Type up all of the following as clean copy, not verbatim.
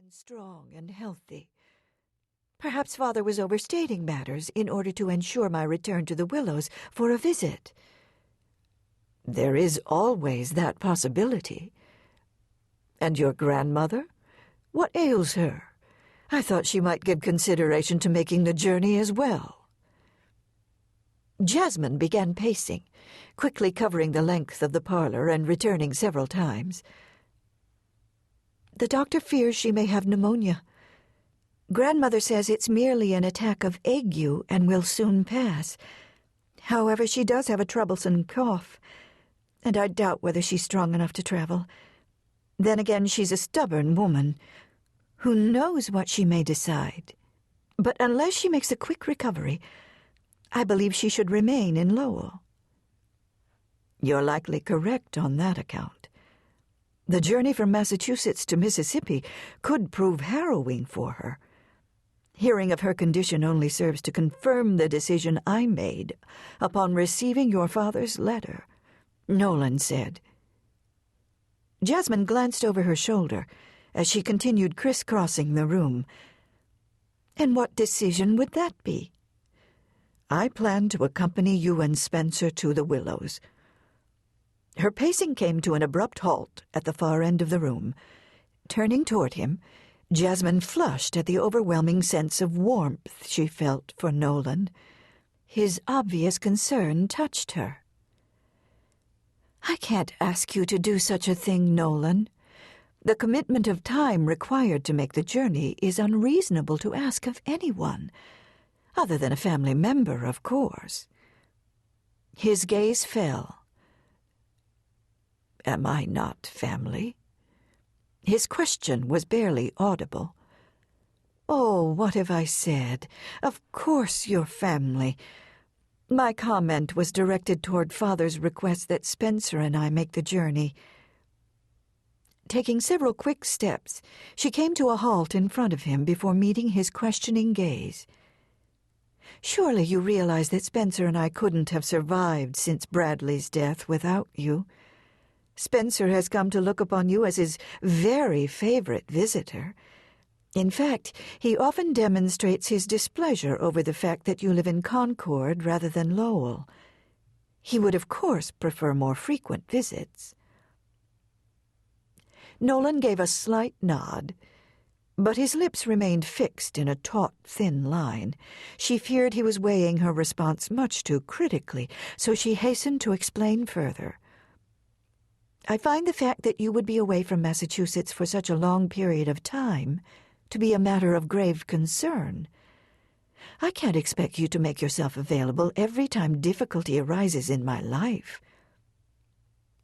and strong and healthy. Perhaps Father was overstating matters in order to ensure my return to the Willows for a visit. There is always that possibility. And your grandmother? What ails her? I thought she might give consideration to making the journey as well. Jasmine began pacing, quickly covering the length of the parlor and returning several times. The doctor fears she may have pneumonia. Grandmother says it's merely an attack of ague and will soon pass. However, she does have a troublesome cough, and I doubt whether she's strong enough to travel. Then again, she's a stubborn woman. Who knows what she may decide? But unless she makes a quick recovery, I believe she should remain in Lowell. You're likely correct on that account. The journey from Massachusetts to Mississippi could prove harrowing for her. Hearing of her condition only serves to confirm the decision I made upon receiving your father's letter, Nolan said. Jasmine glanced over her shoulder as she continued crisscrossing the room. And what decision would that be? I plan to accompany you and Spencer to the Willows. Her pacing came to an abrupt halt at the far end of the room. Turning toward him, Jasmine flushed at the overwhelming sense of warmth she felt for Nolan. His obvious concern touched her. I can't ask you to do such a thing, Nolan. The commitment of time required to make the journey is unreasonable to ask of anyone, other than a family member, of course. His gaze fell. Am I not family? His question was barely audible. Oh, what have I said? Of course you're family. My comment was directed toward Father's request that Spencer and I make the journey. Taking several quick steps, she came to a halt in front of him before meeting his questioning gaze. Surely you realize that Spencer and I couldn't have survived since Bradley's death without you. Spencer has come to look upon you as his very favorite visitor. In fact, he often demonstrates his displeasure over the fact that you live in Concord rather than Lowell. He would, of course, prefer more frequent visits. Nolan gave a slight nod, but his lips remained fixed in a taut, thin line. She feared he was weighing her response much too critically, so she hastened to explain further. I find the fact that you would be away from Massachusetts for such a long period of time to be a matter of grave concern. I can't expect you to make yourself available every time difficulty arises in my life.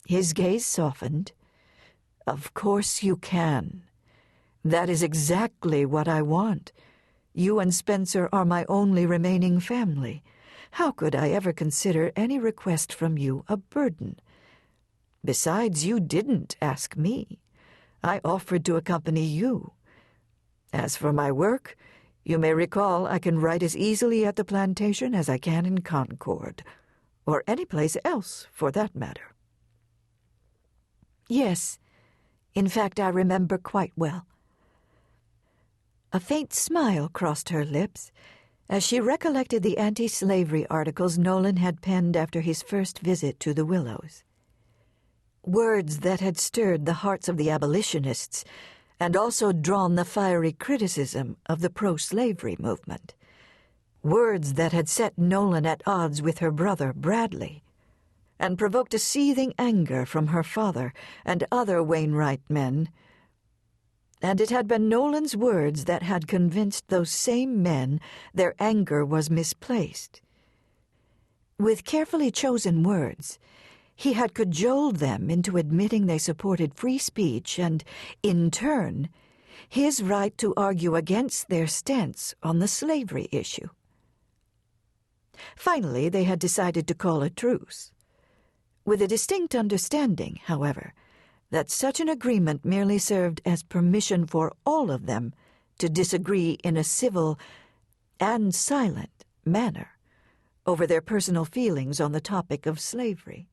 His gaze softened. Of course you can. That is exactly what I want. You and Spencer are my only remaining family. How could I ever consider any request from you a burden? Besides, you didn't ask me. I offered to accompany you. As for my work, you may recall I can write as easily at the plantation as I can in Concord, or any place else for that matter. Yes, in fact, I remember quite well. A faint smile crossed her lips as she recollected the anti-slavery articles Nolan had penned after his first visit to the Willows. Words that had stirred the hearts of the abolitionists and also drawn the fiery criticism of the pro-slavery movement. Words that had set Nolan at odds with her brother, Bradley, and provoked a seething anger from her father and other Wainwright men. And it had been Nolan's words that had convinced those same men their anger was misplaced. With carefully chosen words, he had cajoled them into admitting they supported free speech and, in turn, his right to argue against their stance on the slavery issue. Finally, they had decided to call a truce, with a distinct understanding, however, that such an agreement merely served as permission for all of them to disagree in a civil and silent manner over their personal feelings on the topic of slavery.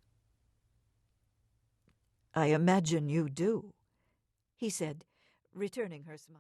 I imagine you do, he said, returning her smile.